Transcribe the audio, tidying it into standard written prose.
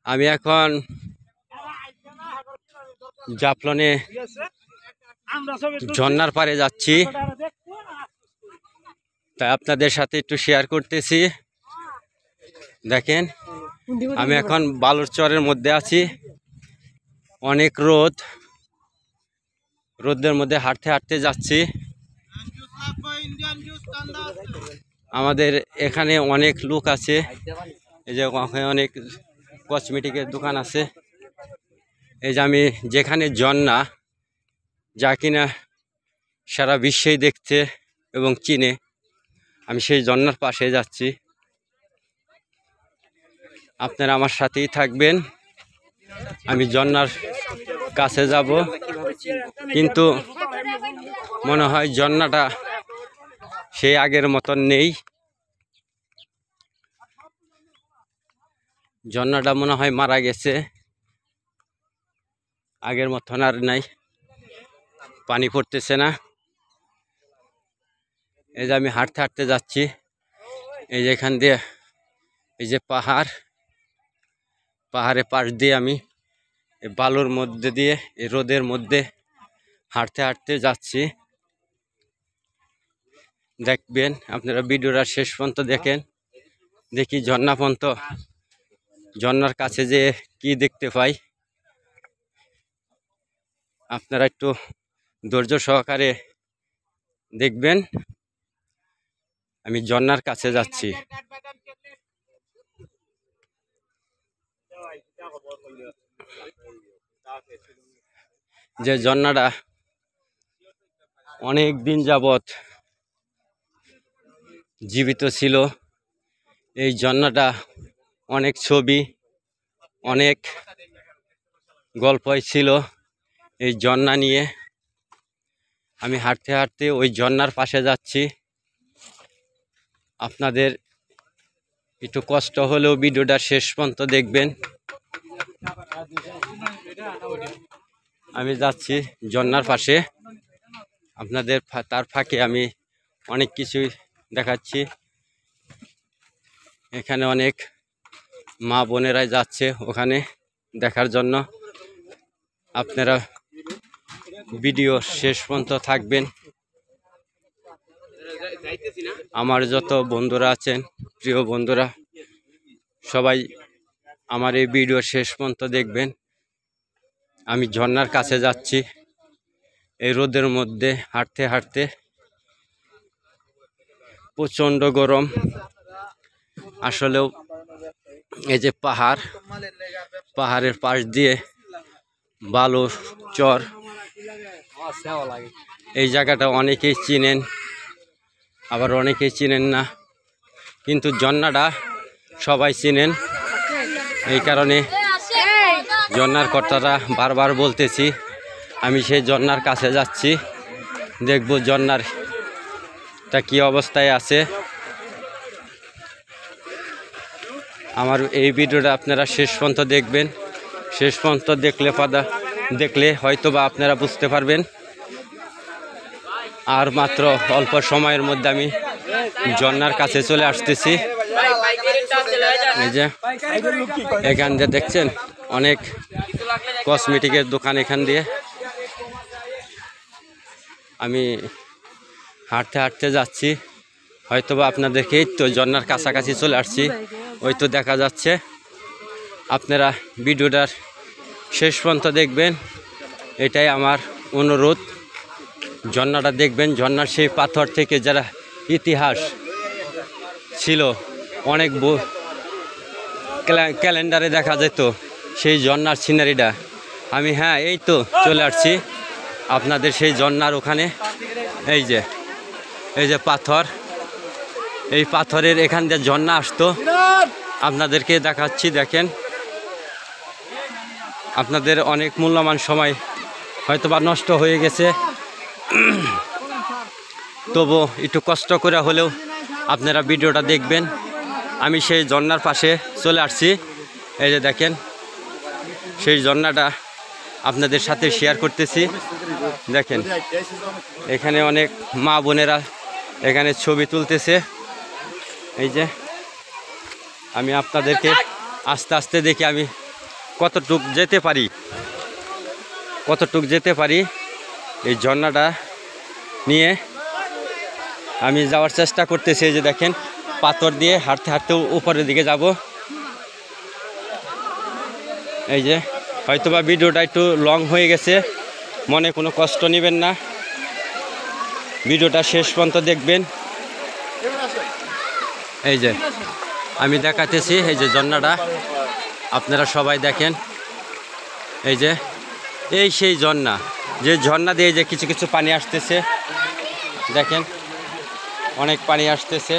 আমি এখন জাফলনে ঝর্ণার পাড়ে যাচ্ছি, তাই আপনাদের সাথে একটু শেয়ার করতেছি। দেখেন আমি এখন বালুর চরের মধ্যে আছি, অনেক রোদের মধ্যে হাঁটতে হাঁটতে যাচ্ছি। আমাদের এখানে অনেক লোক আছে, এই যে অনেক কসমেটিকের দোকান আছে। এই যে আমি যেখানে ঝর্ণা, যা কিনা সারা বিশ্বেই দেখছে এবং চিনে, আমি সেই ঝর্ণার পাশে যাচ্ছি। আপনারা আমার সাথেই থাকবেন। আমি ঝর্ণার কাছে যাব, কিন্তু মনে হয় ঝর্ণাটা সেই আগের মতন নেই। ঝর্ণাটা মনে হয় মারা গেছে, আগের মতন আর নাই, পানি পড়তেছে না। এই যে আমি হাঁটতে হাঁটতে যাচ্ছি, এই যে এখান দিয়ে এই যে পাহাড়ের পাশ দিয়ে আমি এই বালুর মধ্যে দিয়ে এই রোদের মধ্যে হাঁটতে হাঁটতে যাচ্ছি। দেখবেন আপনারা ভিডিওটা শেষ পর্যন্ত দেখেন, দেখি ঝর্ণার কাছে যে কি দেখতে পাই। আপনারা একটু ধৈর্য সহকারে দেখবেন। আমি ঝর্ণার কাছে যাচ্ছি। যে ঝর্ণাটা অনেক দিন যাবত জীবিত ছিল, এই ঝর্ণাটা অনেক ছবি, অনেক গল্পই ছিল এই ঝর্ণা নিয়ে। আমি হাঁটতে হাঁটতে ওই ঝর্ণার পাশে যাচ্ছি। আপনাদের একটু কষ্ট হলেও ভিডিওটা শেষ পর্যন্ত দেখবেন। আমি যাচ্ছি ঝর্ণার পাশে, আপনাদের তার ফাঁকে আমি অনেক কিছুই দেখাচ্ছি। এখানে অনেক মা বোনেরাই যাচ্ছে ওখানে দেখার জন্য। আপনারা ভিডিও শেষ পর্যন্ত থাকবেন। আমার যত বন্ধুরা আছেন, প্রিয় বন্ধুরা, সবাই আমার এই ভিডিও শেষ পর্যন্ত দেখবেন। আমি ঝর্ণার কাছে যাচ্ছি এই রোদের মধ্যে হাঁটতে হাঁটতে। প্রচণ্ড গরম আসলেও। এই যে পাহাড়ের পাশ দিয়ে বালুর চর, এই জায়গাটা অনেকেই চিনেন, আবার অনেকেই চিনেন না, কিন্তু ঝর্ণাটা সবাই চিনেন। এই কারণে ঝর্ণার কথাটা বারবার বলতেছি। আমি সেই ঝর্ণার কাছে যাচ্ছি, দেখব ঝর্ণারটা কি অবস্থায় আছে। আমার এই ভিডিওটা আপনারা শেষ পর্যন্ত দেখবেন। শেষ পর্যন্ত দেখলে হয়তো বা আপনারা বুঝতে পারবেন। আর মাত্র অল্প সময়ের মধ্যে আমি ঝর্ণার কাছে চলে আসতেছি। এই যে এখান দিয়ে দেখছেন অনেক কসমেটিকের দোকান। এখান দিয়ে আমি হাঁটতে হাঁটতে যাচ্ছি, হয়তো বা আপনাদেরকে এই তো ঝর্ণার কাছাকাছি চলে আসছি, ওই তো দেখা যাচ্ছে। আপনারা ভিডিওটার শেষ পর্যন্ত দেখবেন, এটাই আমার অনুরোধ। ঝর্ণাটা দেখবেন, ঝর্ণার সেই পাথর থেকে যারা ইতিহাস ছিল, অনেক ক্যালেন্ডারে দেখা যেত সেই ঝর্ণার সিনারিটা। আমি এই তো চলে আসছি আপনাদের সেই ঝর্ণার ওখানে। এই যে পাথর, এই পাথরের এখান দিয়ে ঝর্ণা আসতো, আপনাদেরকে দেখাচ্ছি। দেখেন, আপনাদের অনেক মূল্যবান সময় হয়তো বা নষ্ট হয়ে গেছে, তবু একটু কষ্ট করে হলেও আপনারা ভিডিওটা দেখবেন। আমি সেই ঝর্ণার পাশে চলে আসছি। এই যে দেখেন, সেই ঝর্ণাটা আপনাদের সাথে শেয়ার করতেছি। দেখেন এখানে অনেক মা বোনেরা এখানে ছবি তুলতেছে। এই যে আমি আপনাদেরকে আস্তে আস্তে দেখি আমি কতটুক যেতে পারি এই ঝর্ণাটা নিয়ে আমি যাওয়ার চেষ্টা করতেছি। এই যে দেখেন পাথর দিয়ে হাঁটতে হাঁটতে উপরের দিকে যাব। এই যে হয়তোবা ভিডিওটা একটু লং হয়ে গেছে, মনে কোনো কষ্ট নেবেন না, ভিডিওটা শেষ পর্যন্ত দেখবেন। এই যে আমি দেখাতেছি এই যে ঝর্ণাটা, আপনারা সবাই দেখেন। এই যে এই সেই ঝর্ণা, যে ঝর্ণা দিয়ে যে কিছু কিছু পানি আসতেছে, দেখেন অনেক পানি আসতেছে।